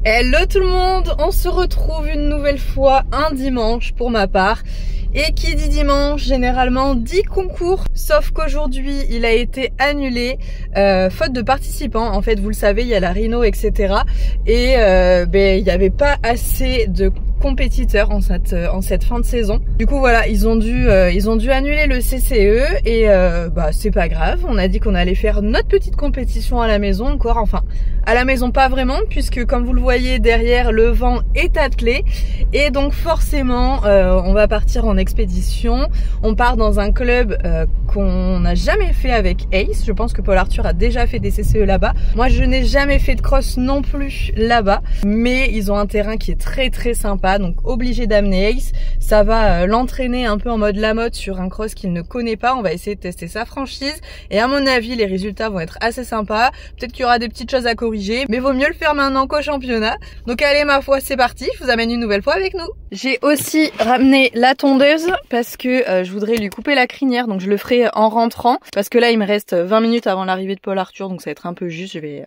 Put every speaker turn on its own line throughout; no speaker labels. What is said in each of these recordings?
Hello tout le monde, on se retrouve une nouvelle fois un dimanche pour ma part. Et qui dit dimanche, généralement dit concours. Sauf qu'aujourd'hui, il a été annulé, faute de participants. En fait, vous le savez, il y a la Rhino, etc. Et il n'y avait pas assez de compétiteurs en cette fin de saison. Du coup voilà, ils ont dû annuler le CCE et c'est pas grave. On a dit qu'on allait faire notre petite compétition à la maison encore, enfin à la maison pas vraiment, puisque comme vous le voyez derrière, le vent est attelé et donc forcément on va partir en expédition. On part dans un club qu'on n'a jamais fait avec Ace. Je pense que Paul Arthur a déjà fait des CCE là-bas. Moi je n'ai jamais fait de cross non plus là-bas, mais ils ont un terrain qui est très très sympa. Donc obligé d'amener Ace, ça va l'entraîner un peu en mode Lamotte sur un cross qu'il ne connaît pas. On va essayer de tester sa franchise et à mon avis les résultats vont être assez sympas. Peut-être qu'il y aura des petites choses à corriger, mais vaut mieux le faire maintenant qu'au championnat. Donc allez, ma foi, c'est parti, je vous amène une nouvelle fois avec nous. J'ai aussi ramené la tondeuse parce que je voudrais lui couper la crinière, donc je le ferai en rentrant parce que là il me reste 20 minutes avant l'arrivée de Paul Arthur, donc ça va être un peu juste. Je vais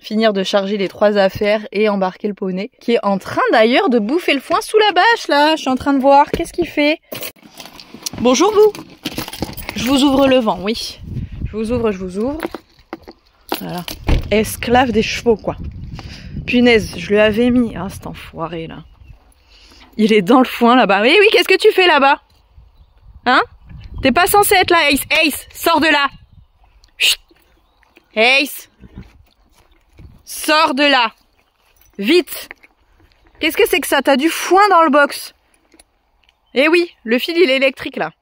finir de charger les 3 affaires et embarquer le poney, qui est en train d'ailleurs de bouffer le foin sous la bâche là. Je suis en train de voir, qu'est-ce qu'il fait? Bonjour vous. Je vous ouvre le vent, oui. Je vous ouvre. Voilà. Esclave des chevaux quoi. Punaise, je lui avais mis. Ah cet enfoiré là. Il est dans le foin là-bas. Oui, qu'est-ce que tu fais là-bas? Hein? T'es pas censé être là, Ace. Ace, sors de là. Chut. Ace. Sors de là. Vite. Qu'est-ce que c'est que ça? T'as du foin dans le box. Eh oui, le fil il est électrique là.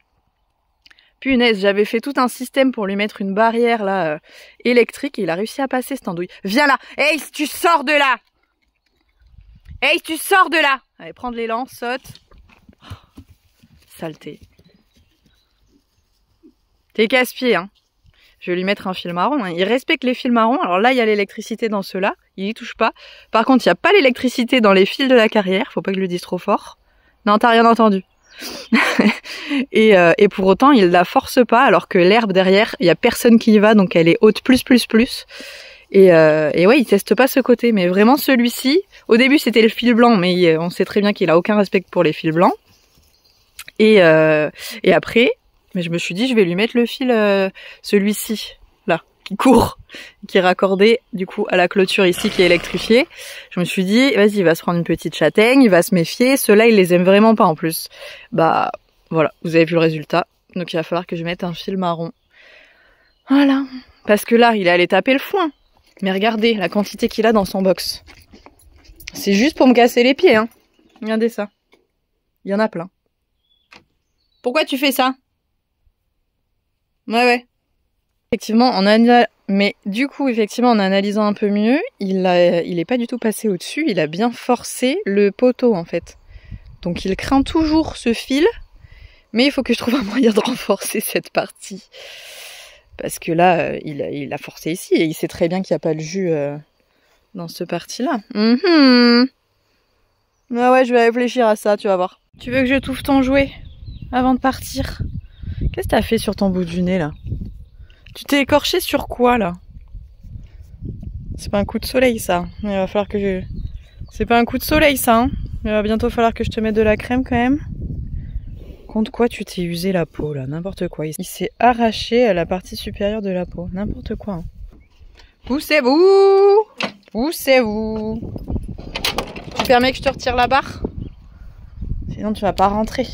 Punaise, j'avais fait tout un système pour lui mettre une barrière là électrique et il a réussi à passer cette andouille. Viens là. Ace, tu sors de là. Ace, tu sors de là. Allez, prends de l'élan, saute. Oh, saleté. T'es casse-pied hein. Je vais lui mettre un fil marron. Il respecte les fils marrons. Alors là, il y a l'électricité dans ceux-là. Il y touche pas. Par contre, il n'y a pas l'électricité dans les fils de la carrière. Faut pas que je le dise trop fort. Non, t'as rien entendu. et pour autant, il la force pas. Alors que l'herbe derrière, il y a personne qui y va. Donc elle est haute plus. Et ouais, il teste pas ce côté. Mais vraiment celui-ci, au début, c'était le fil blanc. Mais on sait très bien qu'il a aucun respect pour les fils blancs. Et après... Mais je me suis dit, je vais lui mettre le fil, celui-ci, là, qui court, qui est raccordé, du coup, à la clôture ici, qui est électrifiée. Je me suis dit, vas-y, il va se prendre une petite châtaigne, il va se méfier. Ceux-là, il les aime vraiment pas, en plus. Bah, voilà, vous avez vu le résultat. Donc, il va falloir que je mette un fil marron. Voilà. Parce que là, il est allé taper le foin. Mais regardez la quantité qu'il a dans son box. C'est juste pour me casser les pieds, hein. Regardez ça. Il y en a plein. Pourquoi tu fais ça? Ouais. Effectivement, mais du coup, en analysant un peu mieux, il est pas du tout passé au-dessus, il a bien forcé le poteau en fait. Donc il craint toujours ce fil, mais il faut que je trouve un moyen de renforcer cette partie. Parce que là, il a forcé ici et il sait très bien qu'il n'y a pas le jus dans ce parti-là. Ah ouais, je vais réfléchir à ça, tu vas voir. Tu veux que je t'ouvre ton jouet avant de partir? Qu'est-ce que t'as fait sur ton bout du nez là? Tu t'es écorché sur quoi là? C'est pas un coup de soleil ça. Il va falloir que je... C'est pas un coup de soleil ça hein. Il va bientôt falloir que je te mette de la crème quand même. Contre quoi tu t'es usé la peau là? N'importe quoi. Il s'est arraché à la partie supérieure de la peau. N'importe quoi. Hein. Poussez-vous! Poussez-vous! Tu permets que je te retire la barre? Sinon tu vas pas rentrer.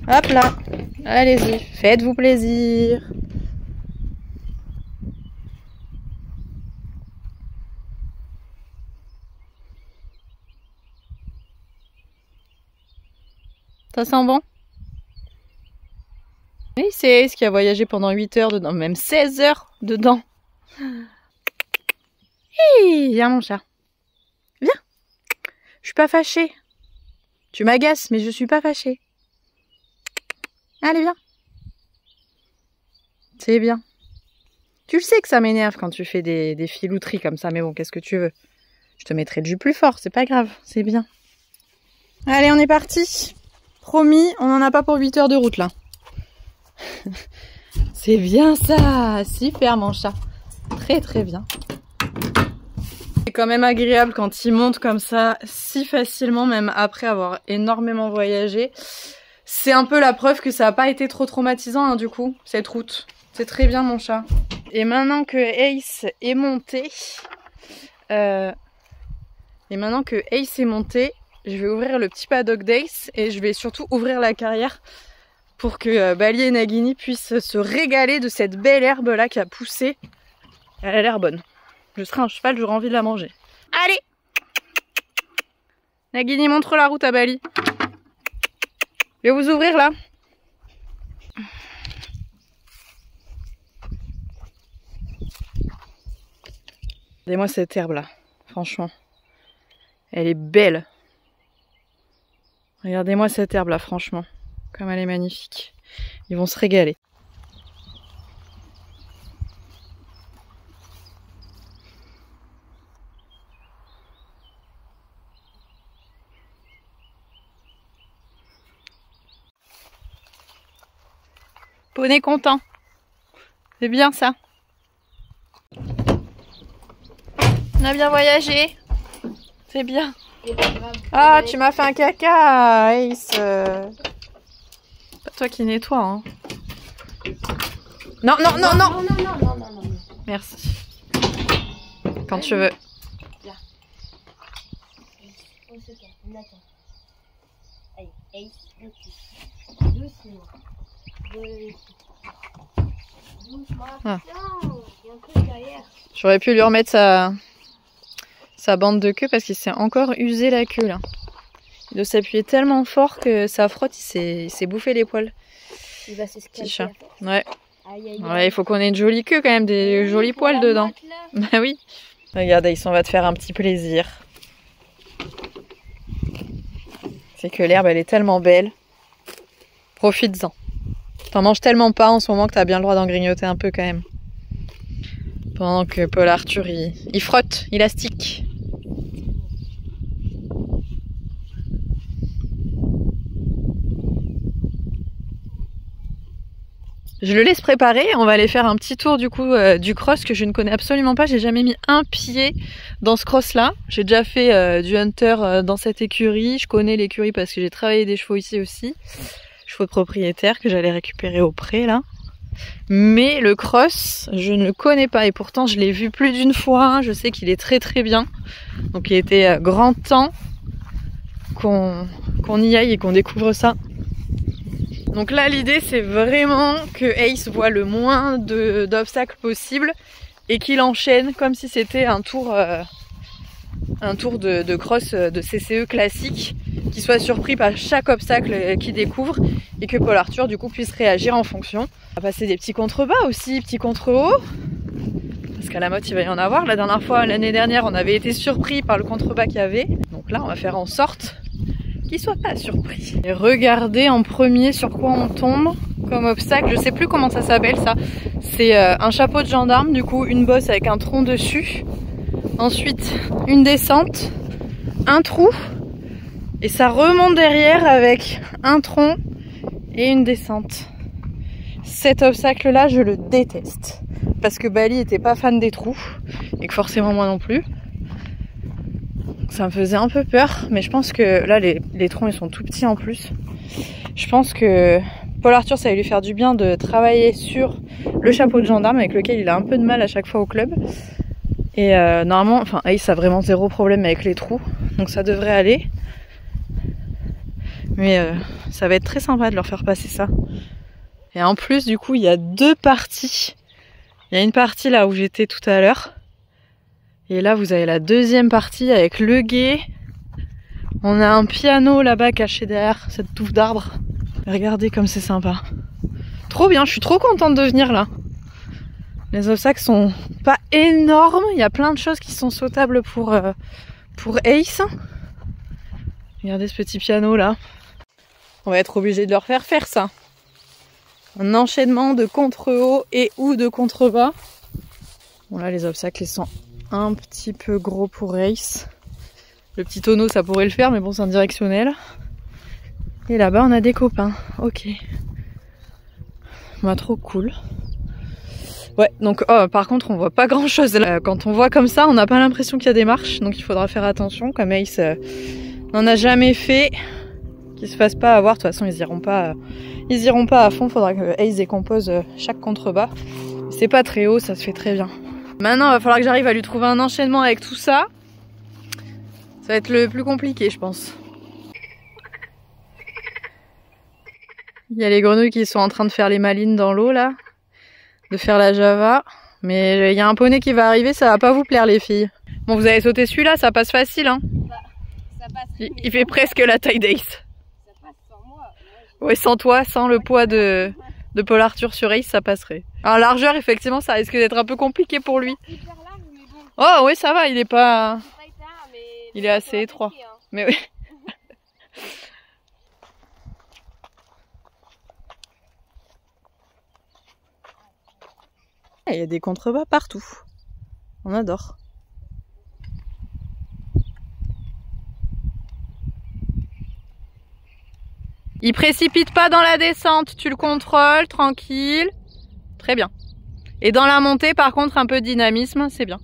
Hop là, allez-y, faites-vous plaisir. Ça sent bon? Oui, c'est Ace qui a voyagé pendant 8 heures dedans, même 16 heures dedans. Hey, viens mon chat. Viens. Je suis pas fâchée. Tu m'agaces, mais je suis pas fâchée. Allez, viens. C'est bien. Tu le sais que ça m'énerve quand tu fais des filouteries comme ça, mais bon, qu'est-ce que tu veux? Je te mettrai du plus fort, c'est pas grave, c'est bien. Allez, on est parti. Promis, on n'en a pas pour 8 heures de route, là. C'est bien ça. Super, mon chat. Très, très bien. C'est quand même agréable quand il monte comme ça si facilement, même après avoir énormément voyagé. C'est un peu la preuve que ça n'a pas été trop traumatisant du coup, cette route. C'est très bien mon chat. Et maintenant que Ace est monté, je vais ouvrir le petit paddock d'Ace et je vais surtout ouvrir la carrière pour que Bali et Nagini puissent se régaler de cette belle herbe là qui a poussé. Elle a l'air bonne. Je serai un cheval, j'aurai envie de la manger. Allez! Nagini, montre la route à Bali. Je vais vous ouvrir là. Regardez-moi cette herbe là, franchement. Elle est belle. Regardez-moi cette herbe là, franchement. Comme elle est magnifique. Ils vont se régaler. Poney content. C'est bien ça. On a bien voyagé. C'est bien. Ah, tu m'as fait un caca, Ace. Pas toi qui nettoie, hein. Non, non, non, non. Non. Merci. Quand tu veux.
Viens. On se calme, on attend. Allez, Ace, doucement. Doucement.
Ah.
Il y a un truc derrière.
J'aurais pu lui remettre sa bande de queue parce qu'il s'est encore usé la queue là. Il doit s'appuyer tellement fort que ça frotte, il s'est bouffé les poils.
Il va s'escalader.
Petit chat. Ouais.
Aïe, aïe, aïe.
Ouais, il faut qu'on ait une jolie queue quand même, des jolis poils dedans. Bah oui. Regarde, Ace, on va te faire un petit plaisir. C'est que l'herbe, elle est tellement belle. Profites-en. T'en manges tellement pas en ce moment que t'as bien le droit d'en grignoter un peu quand même. Pendant que Paul Arthur, il frotte, il astique. Je le laisse préparer, on va aller faire un petit tour du coup du cross que je ne connais absolument pas. J'ai jamais mis un pied dans ce cross là. J'ai déjà fait du hunter dans cette écurie. Je connais l'écurie parce que j'ai travaillé des chevaux ici aussi. Chevaux de propriétaire que j'allais récupérer au pré là. Mais le cross, je ne le connais pas et pourtant je l'ai vu plus d'une fois. Je sais qu'il est très très bien. Donc il était grand temps qu'on y aille et qu'on découvre ça. Donc là l'idée c'est vraiment que Ace voit le moins d'obstacles possible et qu'il enchaîne comme si c'était un tour de cross de CCE classique, qu'il soit surpris par chaque obstacle qu'il découvre et que Paul Arthur du coup puisse réagir en fonction. On va passer des petits contrebas aussi, petits contre-hauts, parce qu'à la motte il va y en avoir. La dernière fois, l'année dernière, on avait été surpris par le contrebas qu'il y avait. Donc là on va faire en sorte qu'il soit pas surpris. Et regardez en premier sur quoi on tombe comme obstacle, je sais plus comment ça s'appelle ça. C'est un chapeau de gendarme, du coup une bosse avec un tronc dessus. Ensuite une descente, un trou, et ça remonte derrière avec un tronc et une descente. Cet obstacle là je le déteste, parce que Bali était pas fan des trous, et que forcément moi non plus. Ça me faisait un peu peur, mais je pense que là les troncs ils sont tout petits en plus. Je pense que Paul Arthur ça va lui faire du bien de travailler sur le chapeau de gendarme avec lequel il a un peu de mal à chaque fois au club. Et normalement, enfin Ace a vraiment zéro problème avec les trous, donc ça devrait aller. Mais ça va être très sympa de leur faire passer ça. Et en plus du coup il y a deux parties. Il y a une partie là où j'étais tout à l'heure. Et là, vous avez la deuxième partie avec le gué. On a un piano là-bas caché derrière cette touffe d'arbres. Regardez comme c'est sympa. Trop bien, je suis trop contente de venir là. Les obstacles sont pas énormes. Il y a plein de choses qui sont sautables pour Ace. Regardez ce petit piano là. On va être obligé de leur faire ça. Un enchaînement de contre-haut et ou de contre-bas. Bon là, les obstacles ils sont un petit peu gros pour Ace. Le petit tonneau ça pourrait le faire mais bon c'est un directionnel. Et là-bas on a des copains. Ok. Bah trop cool. Ouais, donc par contre on voit pas grand chose là. Quand on voit comme ça, on n'a pas l'impression qu'il y a des marches, donc il faudra faire attention. Comme Ace n'en a jamais fait, qu'ils se fassent pas avoir. De toute façon ils iront pas à fond, faudra que Ace décompose chaque contrebas. C'est pas très haut, ça se fait très bien. Maintenant il va falloir que j'arrive à lui trouver un enchaînement avec tout ça. Ça va être le plus compliqué je pense. Il y a les grenouilles qui sont en train de faire les malines dans l'eau là. De faire la Java, mais il y a un poney qui va arriver, ça va pas vous plaire les filles. Bon, vous avez sauté celui-là, ça passe facile hein.
Ça passe,
il fait presque la taille d'Ace.
Ça passe sans moi.
Ouais, sans toi, sans le poids de Paul Arthur sur Ace, ça passerait. En largeur, effectivement, ça risque d'être un peu compliqué pour lui.
Hyper large, mais bon.
Oh oui, ça va, il est pas...
Hyper, mais
il est assez étroit.
Hein.
Mais oui. Il y a des contrebas partout. On adore. Il précipite pas dans la descente, tu le contrôles, tranquille. Très bien. Et dans la montée, par contre, un peu de dynamisme, c'est bien.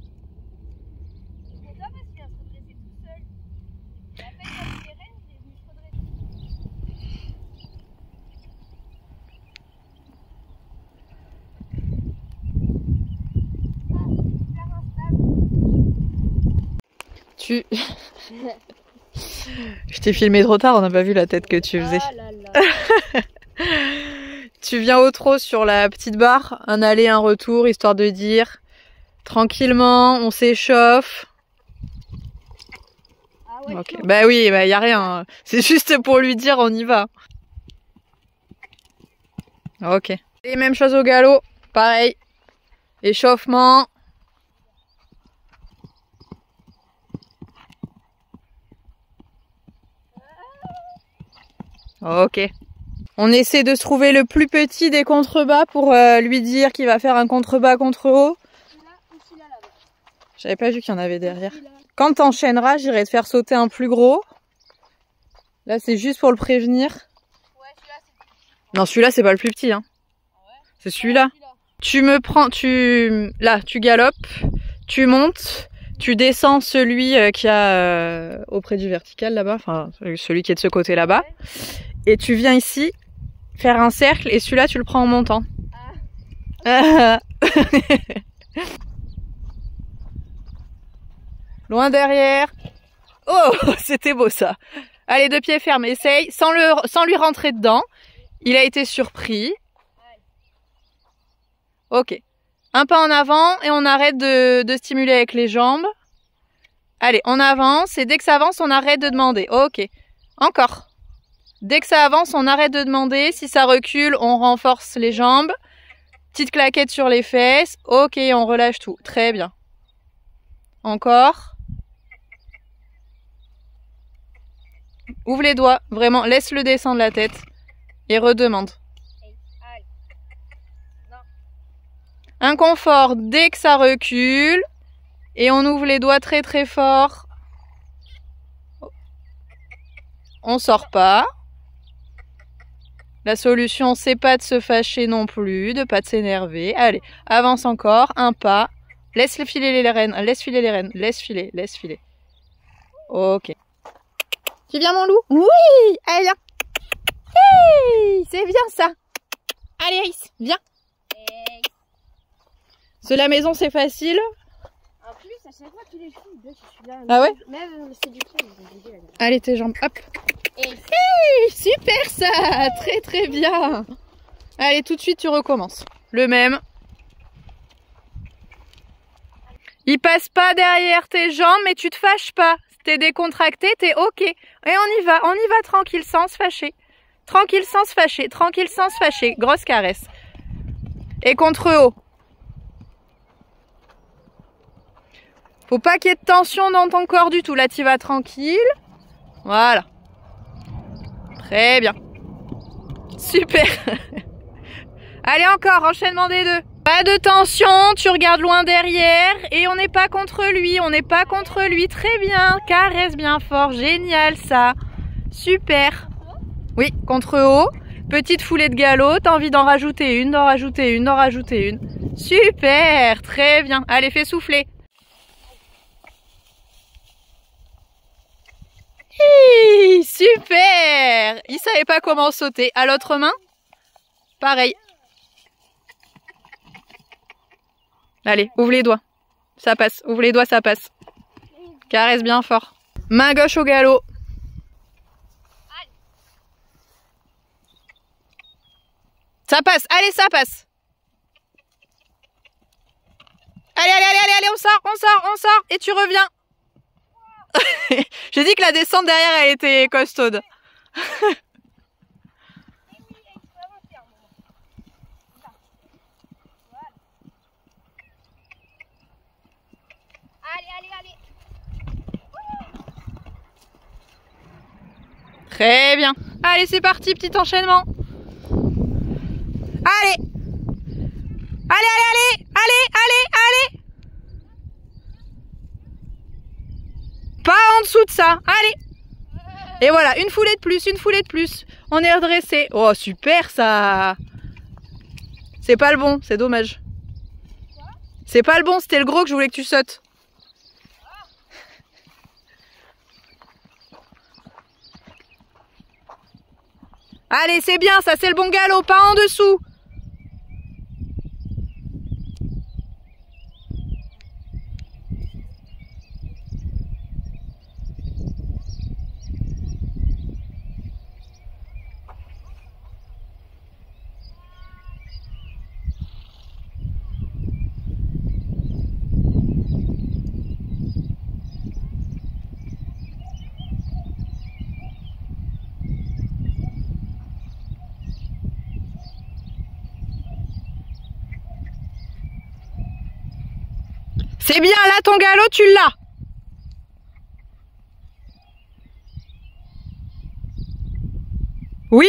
Je t'ai filmé trop tard, on n'a pas vu la tête que tu faisais.
Oh là là.
Tu viens au trot sur la petite barre, un aller, un retour, histoire de dire tranquillement, on s'échauffe.
Ah ouais,
Ok. Bah oui, bah y a rien. C'est juste pour lui dire on y va. Ok. Et même chose au galop, pareil. Échauffement. Ok. On essaie de se trouver le plus petit des contrebas pour lui dire qu'il va faire un contrebas contre haut. J'avais pas vu qu'il y en avait derrière. Quand t'enchaîneras, j'irai te faire sauter un plus gros. Là, c'est juste pour le prévenir.
Ouais, celui-là, c'est...
Non, celui-là, c'est pas le plus petit. Hein. C'est celui-là. Tu me prends... Là, tu galopes. Tu montes. Tu descends celui qui a auprès du vertical là-bas. Enfin, celui qui est de ce côté là-bas. Et tu viens ici faire un cercle. Et celui-là, tu le prends en montant. Ah. Loin derrière. Oh, c'était beau ça. Allez, 2 pieds fermes, essaye. Sans lui rentrer dedans. Il a été surpris. Ok. Un pas en avant et on arrête de stimuler avec les jambes. Allez, on avance et dès que ça avance, on arrête de demander. Ok. Encore. Dès que ça avance, on arrête de demander. Si ça recule, on renforce les jambes. Petite claquette sur les fesses. Ok, on relâche tout. Très bien. Encore. Ouvre les doigts, vraiment, laisse-le descendre la tête et redemande. Inconfort dès que ça recule et on ouvre les doigts très très fort. On sort pas. La solution, c'est pas de se fâcher non plus, de pas de s'énerver. Allez, avance encore, un pas. Laisse filer les rênes, laisse filer les rênes, laisse filer. Ok. Tu viens mon loup? Oui! Allez, viens! Hey! C'est bien ça! Allez, Iris, viens! C'est la maison, c'est facile.
En plus, à chaque fois, tu les filles. Je suis là.
Ah ouais?
Même séduction.
Allez, tes jambes, hop!
Hey,
super ça! Très très bien! Allez, tout de suite, tu recommences. Le même. Il passe pas derrière tes jambes, mais tu te fâches pas. T'es décontracté, t'es ok. Et on y va tranquille, sans se fâcher. Tranquille, sans se fâcher. Tranquille, sans se fâcher. Grosse caresse. Et contre haut. Faut pas qu'il y ait de tension dans ton corps du tout. Là, tu vas tranquille. Voilà. Très bien. Super. Allez, encore, enchaînement des deux. Pas de tension, tu regardes loin derrière et on n'est pas contre lui, très bien, caresse bien fort, génial ça, super. Oui, contre haut, petite foulée de galop, t'as envie d'en rajouter une, Super, très bien. Allez, fais souffler. Hi, super. Il savait pas comment sauter. À l'autre main, pareil. Allez, ouvre les doigts. Ça passe. Ouvre les doigts, ça passe. Caresse bien fort. Main gauche au galop. Ça passe. Allez, ça passe. Allez, allez, allez, allez, allez, on sort, on sort, on sort. Et tu reviens. J'ai dit que la descente derrière, elle était costaude. Très bien. Allez, c'est parti, petit enchaînement. Allez. Allez, allez, allez, allez, allez, allez. Pas en dessous de ça. Allez. Et voilà, une foulée de plus, une foulée de plus. On est redressé. Oh, super ça. C'est pas le bon, c'est dommage. C'est pas le bon, c'était le gros que je voulais que tu sautes. Allez, c'est bien, ça c'est le bon galop, pas en dessous. C'est bien, là ton galop, tu l'as. Oui.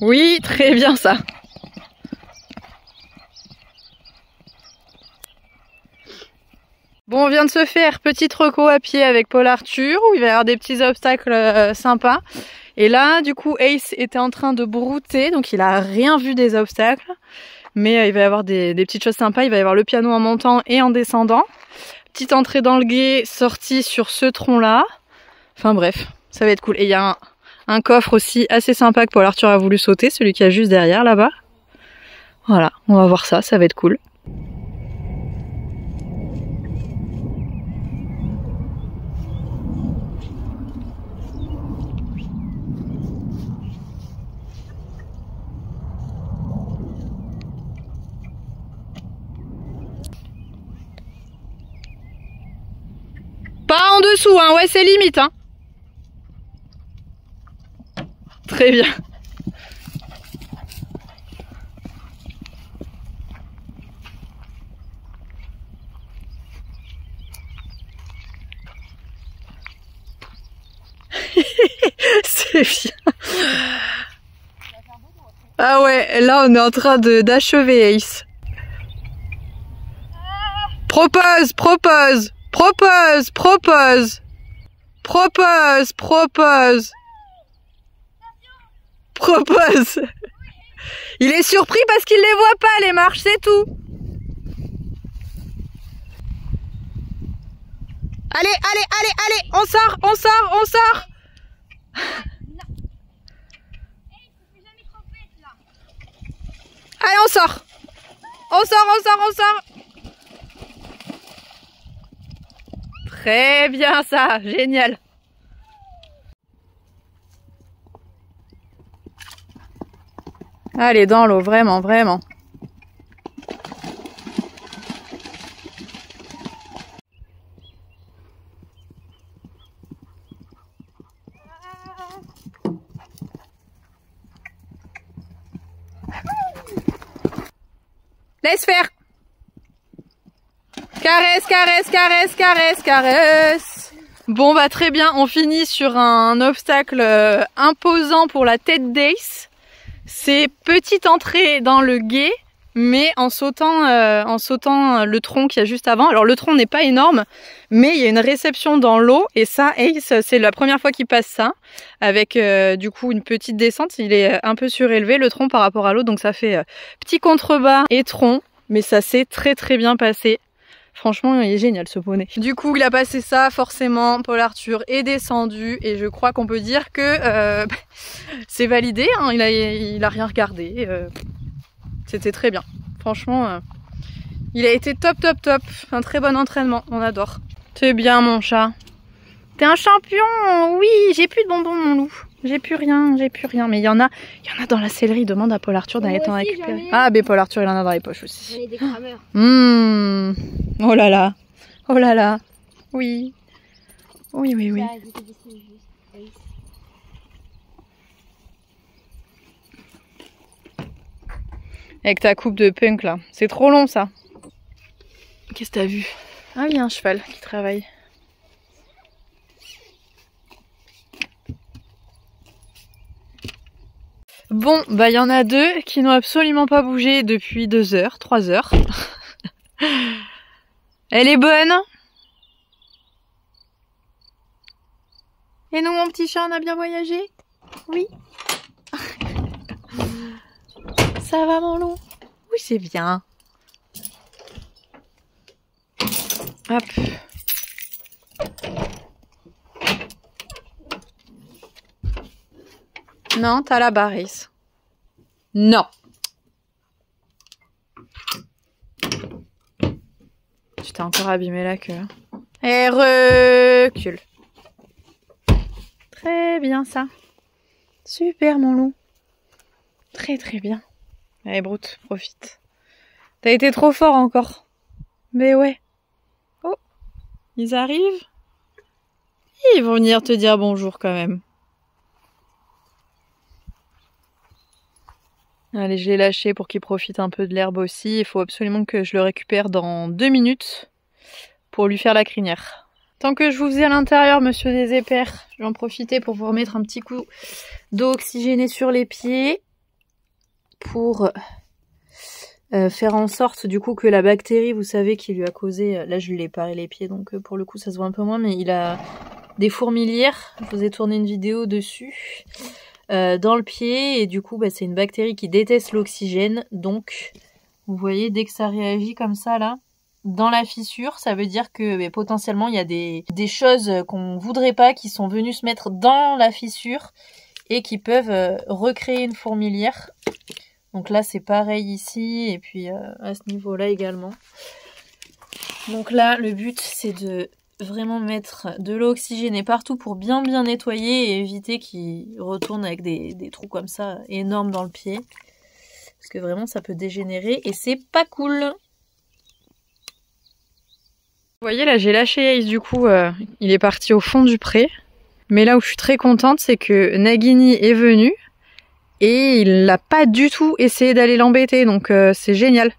Oui, très bien ça. Bon, on vient de se faire petite reco à pied avec Paul Arthur, où il va y avoir des petits obstacles sympas. Et là, du coup, Ace était en train de brouter, donc il a rien vu des obstacles. Mais il va y avoir des petites choses sympas. Il va y avoir le piano en montant et en descendant. Petite entrée dans le gué, sortie sur ce tronc-là. Enfin bref, ça va être cool. Et il y a un coffre aussi assez sympa que Paul Arthur a voulu sauter, celui qui est juste derrière là-bas. Voilà, on va voir ça, ça va être cool. Pas en dessous, hein, ouais, c'est limite, hein. Très bien. C'est bien. Ah ouais, là on est en train d'achever Ace. Propose, propose. Propose, propose, propose, propose, propose. Il est surpris parce qu'il les voit pas les marches, c'est tout. Allez, allez, allez, allez, on sort, on sort, on sort. Allez, on sort. On sort, on sort, on sort. Très bien ça, génial. Allez, dans l'eau, vraiment, vraiment. Laisse faire. Caresse, caresse, caresse, caresse, caresse. Bon bah très bien, on finit sur un obstacle imposant pour la tête d'Ace. C'est petite entrée dans le gué, mais en sautant le tronc qu'il y a juste avant. Alors le tronc n'est pas énorme, mais il y a une réception dans l'eau et ça, Ace, c'est la première fois qu'il passe ça, avec du coup une petite descente. Il est un peu surélevé le tronc par rapport à l'eau, donc ça fait petit contrebas et tronc, mais ça s'est très très bien passé. Franchement, il est génial ce poney. Du coup, il a passé ça, forcément, Paul Arthur est descendu et je crois qu'on peut dire que c'est validé, hein, il a rien regardé. C'était très bien. Franchement, il a été top. Un très bon entraînement, on adore. C'est bien mon chat. T'es un champion, oui, j'ai plus de bonbons mon loup. J'ai plus rien. Mais il y en a dans la sellerie. Demande à Paul Arthur d'aller t'en récupérer. Ah, ben Paul Arthur, il en a dans les poches aussi.
J'en ai des crameurs.
Oh là là. Oui. Oui. Avec ta coupe de punk là. C'est trop long ça. Qu'est-ce que t'as vu? Ah, il y a un cheval qui travaille. Bon, bah il y en a deux qui n'ont absolument pas bougé depuis 2 heures, 3 heures. Elle est bonne. Et nous, mon petit chat, on a bien voyagé? Oui. Ça va, mon loup? Oui, c'est bien. Hop. Non, t'as la barrière. Non. Tu t'es encore abîmé la queue. Et recule. Très bien ça. Super mon loup. Très bien. Allez Broute, profite. T'as été trop fort encore. Mais ouais. Oh, ils arrivent. Ils vont venir te dire bonjour quand même. Allez, je l'ai lâché pour qu'il profite un peu de l'herbe aussi. Il faut absolument que je le récupère dans 2 minutes pour lui faire la crinière. Tant que je vous faisais à l'intérieur, monsieur des épères, je vais en profiter pour vous remettre un petit coup d'eau oxygénée sur les pieds pour faire en sorte du coup que la bactérie, vous savez, qui lui a causé... Là, je lui ai paré les pieds, donc pour le coup, ça se voit un peu moins, mais il a des fourmilières. Je vous ai tourné une vidéo dessus. Dans le pied et du coup c'est une bactérie qui déteste l'oxygène, donc vous voyez dès que ça réagit comme ça là dans la fissure, ça veut dire que potentiellement il y a des choses qu'on voudrait pas qui sont venues se mettre dans la fissure et qui peuvent recréer une fourmilière. Donc là c'est pareil ici et puis à ce niveau là également. Donc là le but c'est de vraiment mettre de l'eau oxygénée partout pour bien nettoyer et éviter qu'il retourne avec des trous comme ça énormes dans le pied. Parce que vraiment ça peut dégénérer et c'est pas cool. Vous voyez là j'ai lâché Ace du coup, il est parti au fond du pré. Mais là où je suis très contente c'est que Nagini est venu et il n'a pas du tout essayé d'aller l'embêter, donc c'est génial.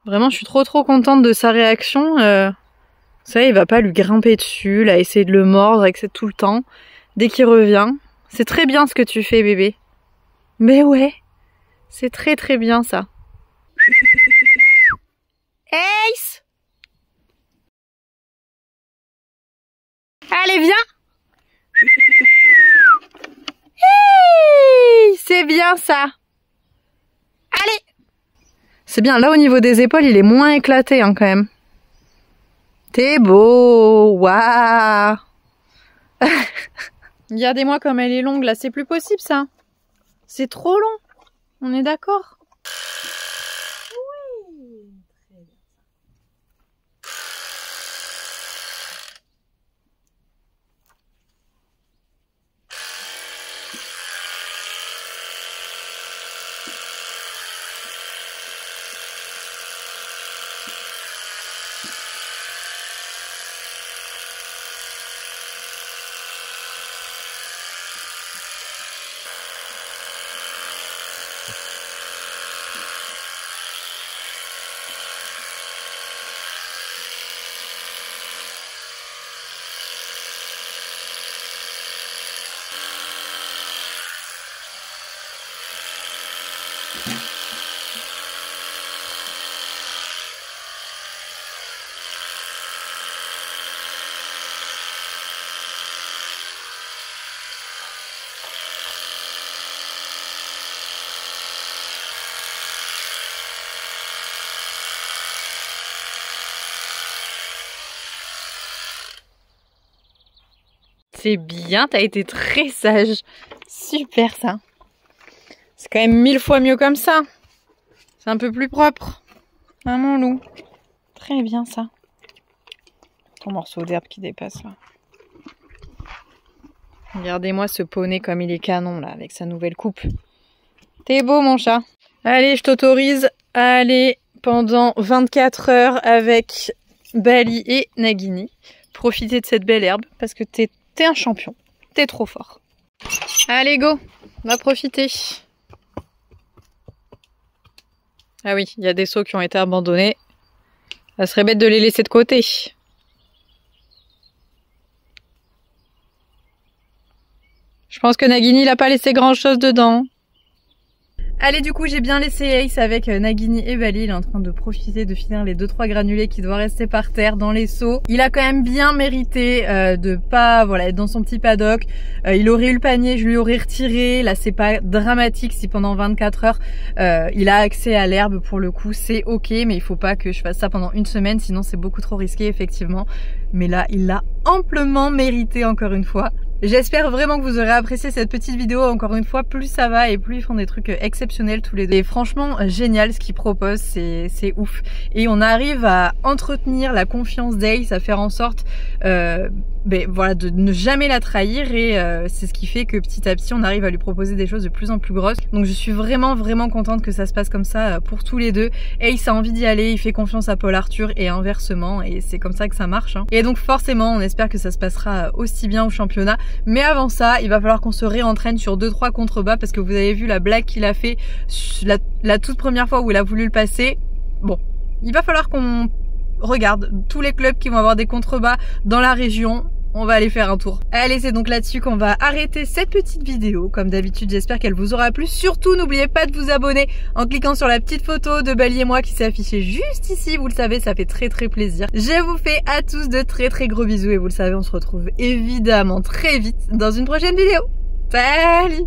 Vraiment je suis trop contente de sa réaction. Vous savez, il va pas lui grimper dessus, là, essayer de le mordre, etc. tout le temps. Dès qu'il revient. C'est très bien ce que tu fais, bébé. Mais ouais, c'est très bien ça. Ace! Allez, viens! Hey, c'est bien ça. Allez! C'est bien, là au niveau des épaules, il est moins éclaté hein, quand même. T'es beau, waouh. Regardez-moi comme elle est longue là, c'est plus possible ça. C'est trop long, on est d'accord? Oui, très bien. C'est bien, t'as été très sage. Super ça. C'est quand même 1000 fois mieux comme ça. C'est un peu plus propre. Hein, mon loup. Très bien ça. Ton morceau d'herbe qui dépasse là. Regardez-moi ce poney comme il est canon là, avec sa nouvelle coupe. T'es beau mon chat. Allez, je t'autorise à aller pendant 24 heures avec Bali et Nagini. Profiter de cette belle herbe parce que t'es un champion. T'es trop fort. Allez, go, on va profiter. Ah oui, il y a des seaux qui ont été abandonnés. Ça serait bête de les laisser de côté. Je pense que Nagini n'a pas laissé grand chose dedans. Allez, du coup, j'ai bien laissé Ace avec Nagini et Bali. Il est en train de profiter de finir les 2-3 granulés qui doivent rester par terre dans les seaux. Il a quand même bien mérité de pas être dans son petit paddock. Il aurait eu le panier, je lui aurais retiré. Là, c'est pas dramatique si pendant 24 heures, il a accès à l'herbe. Pour le coup, c'est ok, mais il faut pas que je fasse ça pendant une semaine, sinon c'est beaucoup trop risqué, effectivement. Mais là, il l'a amplement mérité, encore une fois. J'espère vraiment que vous aurez apprécié cette petite vidéo. Encore une fois, plus ça va et plus ils font des trucs exceptionnels tous les deux. Et franchement, génial ce qu'ils proposent, c'est ouf. Et on arrive à entretenir la confiance d'Ace, à faire en sorte de ne jamais la trahir. Et c'est ce qui fait que petit à petit, on arrive à lui proposer des choses de plus en plus grosses. Donc je suis vraiment contente que ça se passe comme ça pour tous les deux. Ace a envie d'y aller, il fait confiance à Paul Arthur et inversement. Et c'est comme ça que ça marche. Et donc forcément, on espère que ça se passera aussi bien au championnat. Mais avant ça, il va falloir qu'on se réentraîne sur 2-3 contrebas parce que vous avez vu la blague qu'il a fait la toute première fois où il a voulu le passer. Bon, il va falloir qu'on regarde tous les clubs qui vont avoir des contrebas dans la région. On va aller faire un tour. Allez, c'est donc là-dessus qu'on va arrêter cette petite vidéo. Comme d'habitude, j'espère qu'elle vous aura plu. Surtout, n'oubliez pas de vous abonner en cliquant sur la petite photo de Bali et moi qui s'est affichée juste ici. Vous le savez, ça fait très plaisir. Je vous fais à tous de très gros bisous et vous le savez, on se retrouve évidemment très vite dans une prochaine vidéo. Salut!